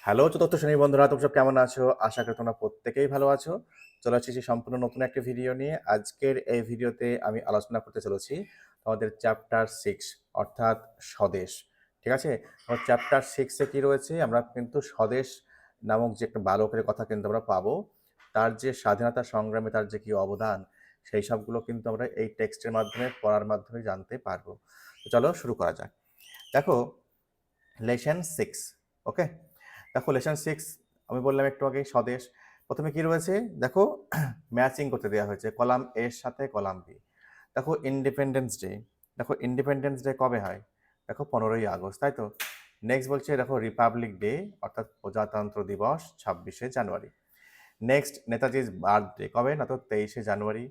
Hello চতুর্থ শ্রেণীর বন্ধুরা, তোমরা সব কেমন আছো? আশা করি তোমরা প্রত্যেকেই ভালো আছো। চলে আসছি সম্পূর্ণ নতুন একটা ভিডিও নিয়ে। আজকের এই ভিডিওতে আমি আলোচনা করতে চলেছি আমাদের চ্যাপ্টার 6 অর্থাৎ স্বদেশ। ঠিক আছে? আমার চ্যাপ্টার 6 এ কি রয়েছে? আমরা কিন্তু স্বদেশ নামক যে একটা বালকের কথা কিন্তু আমরা পাবো। তার যে স্বাধীনতা সংগ্রামে তার যে কি অবদান, সেই সবগুলো কিন্তু আমরা এই টেক্সটের মাধ্যমে পড়ার মাধ্যমে জানতে পারবো। তো চলো শুরু করা যাক। দেখো লেসন 6, ওকে? দেখো লেসন 6 আমি বললাম একটু আগে স্বদেশ। প্রথমে কি রয়েছে দেখো, ম্যাচিং করতে দেওয়া হয়েছে কলাম এর সাথে কলাম বি। দেখো ইন্ডিপেন্ডেন্স ডে, দেখো ইন্ডিপেন্ডেন্স ডে কবে হয়? দেখো 15ই আগস্ট, তাই তো? নেক্সট বলছে দেখো রিপাবলিক ডে অর্থাৎ প্রজাতন্ত্র দিবস 26শে জানুয়ারি। নেক্সট নেতাজির বার্থডে কবে? না তো 23শে জানুয়ারি।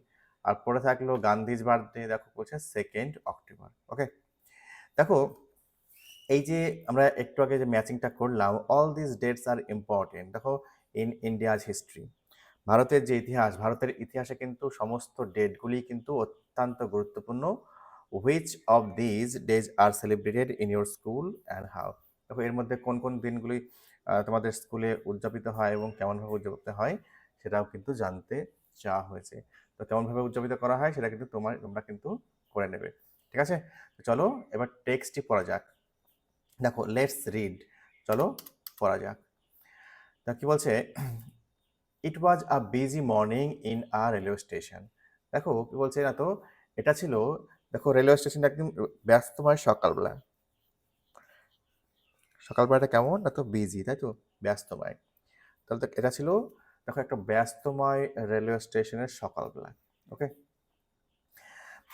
আর পরে থাকলো গান্ধীজ বার্থডে, দেখো বলছে 2nd অক্টোবর। ওকে, দেখো এই যে আমরা একটু আগে যে ম্যাচিংটা করলাম, all this dates are important. দেখো ইন ইন্ডিয়াজ হিস্ট্রি, ভারতের যে ইতিহাস, ভারতের ইতিহাসে কিন্তু সমস্ত ডেটগুলি কিন্তু অত্যন্ত গুরুত্বপূর্ণ। Which of these days are celebrated in your school and how? দেখো এর মধ্যে কোন কোন দিনগুলি তোমাদের স্কুলে উদযাপিত হয় এবং কেমনভাবে উদযাপিত হয় সেটাও কিন্তু জানতে চাওয়া হয়েছে। তো কেমনভাবে উদযাপিত করা হয় সেটা কিন্তু তোমরা কিন্তু করে নেবে। ঠিক আছে, তো চলো এবার টেক্সটটি পড়া যাক। দেখো লেটস রিড, চলো পড়া যাক। তা কি বলছে, it was a busy morning in a railway station. দেখো কি বলছে না তো, এটা ছিল, দেখো রেলওয়ে স্টেশনটা একদম ব্যস্তময় সকালবেলা। সকালবেলাটা কেমন না তো বিজি, তাই তো, ব্যস্তময়। তাহলে তো এটা ছিল, দেখো একটা ব্যস্তময় রেলওয়ে স্টেশনের সকালবেলা। ওকে,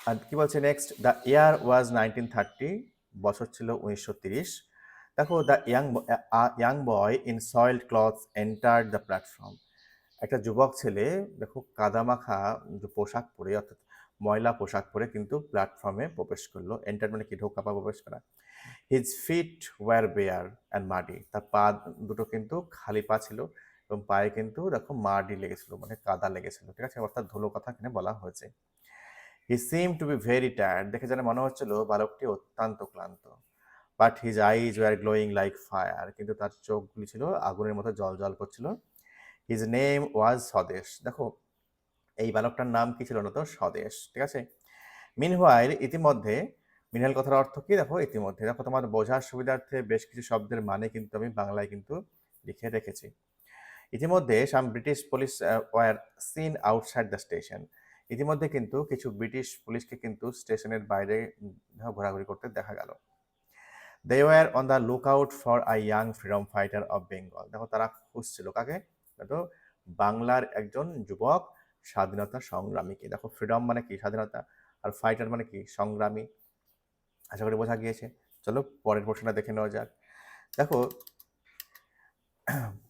আর কি বলছে নেক্সট, দ্য ইয়ার ওয়াজ 1930, বছর ছিল 1930। দেখো the young boy in soiled clothes entered the platform. একটা যুবক ছেলে দেখো কাদামাখা যে পোশাক পরে অর্থাৎ ময়লা পোশাক পরে কিন্তু প্ল্যাটফর্মে প্রবেশ করলো। এন্টার মানে কি, ঢোকা বা প্রবেশ করা। His feet were bare and muddy, তার পা দুটো কিন্তু খালি পা ছিল এবং পায়ে কিন্তু দেখো মাডি লেগেছিল, মানে কাদা লেগেছিল। ঠিক আছে, অর্থাৎ ধুলো কথা এখানে বলা হয়েছে। হি seem to be very tired, দেখে যেন মনে হচ্ছিল বালকটি অত্যন্ত ক্লান্ত। But his eyes were glowing like fire, কিন্তু তার চোখগুলি ছিল আগুনের মতো জল জল করছিল। হিজ নেম ওয়াজ স্বদেশ, দেখো এই বালকটার নাম কি ছিল না তো, স্বদেশ। ঠিক আছে, মিনহুয়াইল ইতিমধ্যে, মিনহাইল কথার অর্থ কি? দেখো ইতিমধ্যে। দেখো তোমার বোঝার সুবিধার্থে বেশ কিছু শব্দের মানে কিন্তু আমি বাংলায় কিন্তু লিখে রেখেছি। ইতিমধ্যে some British police were seen outside the station, ইতিমধ্যে কিন্তু কিছু ব্রিটিশ পুলিশকে কিন্তু স্টেশনের বাইরে ঘোরাঘুরি করতে দেখা গেল। They were on the look out for a young freedom fighter of Bengal, দেখো তারা খুঁজছিল কাকে? দেখো বাংলার একজন যুবক স্বাধীনতা সংগ্রামীকে। দেখো ফ্রিডম মানে কি, স্বাধীনতা, আর ফাইটার মানে কি, সংগ্রামী। আশা করি বোঝা গিয়েছে। চলো পরের প্রশ্নটা দেখে নেওয়া যাক। দেখো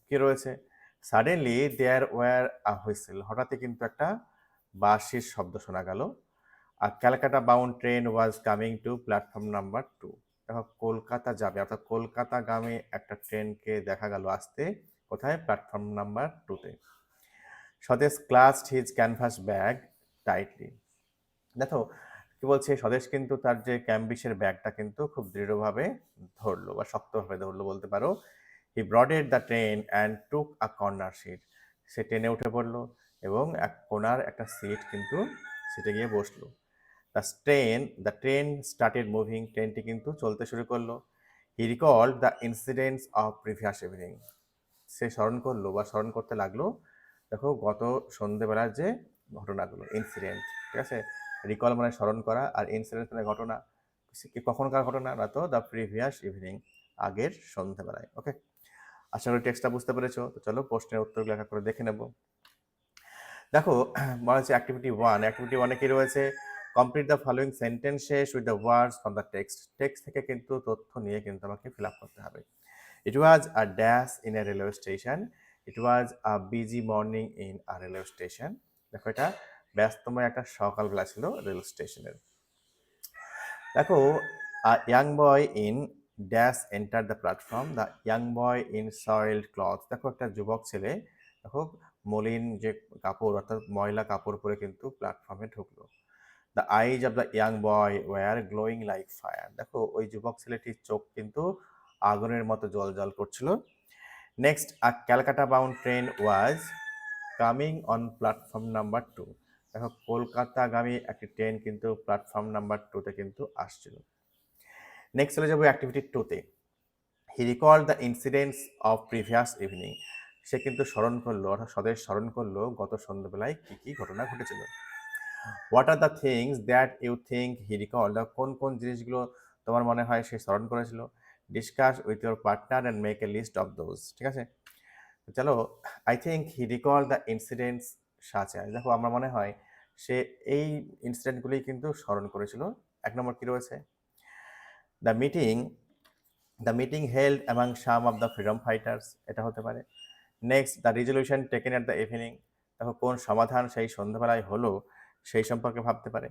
কি রয়েছে, suddenly there were a whistle, হঠাৎই কিন্তু একটা বাঁশির শব্দ শোনা গেল। আর Calcutta bound train was coming to platform number 2, দেখো কলকাতা যাবে অর্থাৎ কলকাতাগামী একটা ট্রেনকে দেখা গেল আসতে, কোথায়? প্ল্যাটফর্ম নাম্বার 2-তে। Swadesh clasped his canvas bag tightly, দেখো কি বলছে, স্বদেশ কিন্তু তার যে ক্যাম্বিসের ব্যাগটা কিন্তু খুব দৃঢ়ভাবে ধরলো বা শক্তভাবে ধরলো বলতে পারো। He boarded the train and took a corner seat, সে ট্রেনে উঠে পড়লো এবং এক কোনার একটা সিট কিন্তু সিটে গিয়ে বসলো। দ্য ট্রেন স্টার্টেড মুভিং, ট্রেনটি কিন্তু চলতে শুরু করলো। He recalled the incidents of previous evening, সে স্মরণ করলো বা স্মরণ করতে লাগলো দেখো গত সন্ধেবেলার যে ঘটনাগুলো, ইনসিডেন্ট। ঠিক আছে, রিকল মানে স্মরণ করা, আর ইনসিডেন্ট মানে ঘটনা। কখনকার ঘটনা না তো, দ্য প্রিভিয়াস ইভিনিং, আগের সন্ধেবেলায়। ওকে, আশা করি টেক্সটটা বুঝতে পেরেছো। তো চলো প্রশ্নের উত্তর লেখা করে দেখে নেব। দেখো বলা হচ্ছে অ্যাক্টিভিটি 1, অ্যাক্টিভিটি 1-এ কি রয়েছে? Complete the following sentences with the words from the text, text থেকে কিন্তু তথ্য নিয়ে কিন্তু আমাকে ফিল আপ করতে হবে। It was a dash in a railway station, it was a busy morning in a railway station. দেখো এটা ব্যস্তময় একটা সকালবেলা ছিল রেল স্টেশনের। দেখো young boy in dash enter the platform, the young boy in soiled cloth, দেখো একটা যুবক ছেলে দেখো মলিন যে কাপড় অর্থাৎ ময়লা কাপড় পরে কিন্তু প্ল্যাটফর্মে ঢুকলো। The eyes of the young boy war glowing like fire, দেখো ওই যুবক ছেলেটির চোখ কিন্তু আগুনের মতো জল জল করছিল। Next, a Calcutta bound train was coming on platform number 2। দেখো কলকাতাগামী একটি ট্রেন কিন্তু প্ল্যাটফর্ম নাম্বার 2 তে কিন্তু আসছিল। নেক্সট চলে যাবো অ্যাক্টিভিটি 2 তে। He recalled the incidents of previous evening. সে কিন্তু স্মরণ করলো, অর্থাৎ স্বদেশ স্মরণ করলো গত সন্ধ্যাবেলায় কি কি ঘটনা ঘটেছিল। What are the things that you think he recalled? কোন কোন জিনিসগুলো তোমার মনে হয় সে স্মরণ করেছিল? Discuss with your partner and make a list of those. ঠিক আছে, চলো। I think he recall the incidents such as, দেখো আমার মনে হয় সে এই ইনসিডেন্টগুলি কিন্তু স্মরণ করেছিল। 1 নম্বর কি রয়েছে? The meeting the meeting held among some of the freedom fighters, এটা হতে পারে। Next, the resolution taken at the evening, দেখো কোন সমাধান সেই সন্ধ্যাবেলায় হলো সেই সম্পর্কে ভাবতে পারে।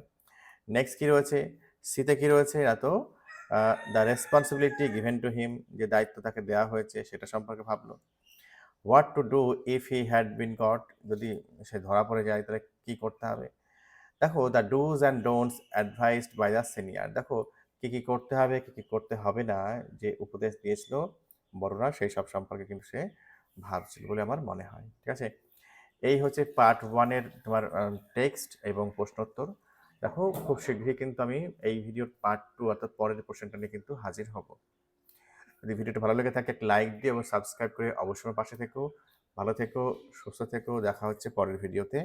নেক্সট কি রয়েছে? সিতে কি রয়েছে? না তো the responsibility given to him, যে দায়িত্ব তাকে দেওয়া হয়েছে সেটা সম্পর্কে ভাবলো। What to do if he had been caught, যদি সে ধরা পড়ে যায় তাহলে কি করতে হবে। দেখো the dos and don'ts advised by the senior, দেখো কি কি করতে হবে কি কি করতে হবে না যে উপদেশ দিয়েছিল বড়রা সেই সব সম্পর্কে কিন্তু সে ভাবছিল বলে আমার মনে হয়। ঠিক আছে, এই হচ্ছে পার্ট 1-এর তোমার টেক্সট এবং প্রশ্নোত্তর। দেখো খুব শীঘ্রই কিন্তু আমি এই ভিডিওর পার্ট 2 অর্থাৎ পরের পোর্শনটা নিয়ে কিন্তু হাজির হব। যদি ভিডিওটা ভালো লেগে থাকে একটা লাইক দিয়ে এবং সাবস্ক্রাইব করে অবশ্যই আমার পাশে থেকো। ভালো থেকো, সুস্থ থেকো, দেখা হচ্ছে পরের ভিডিওতে।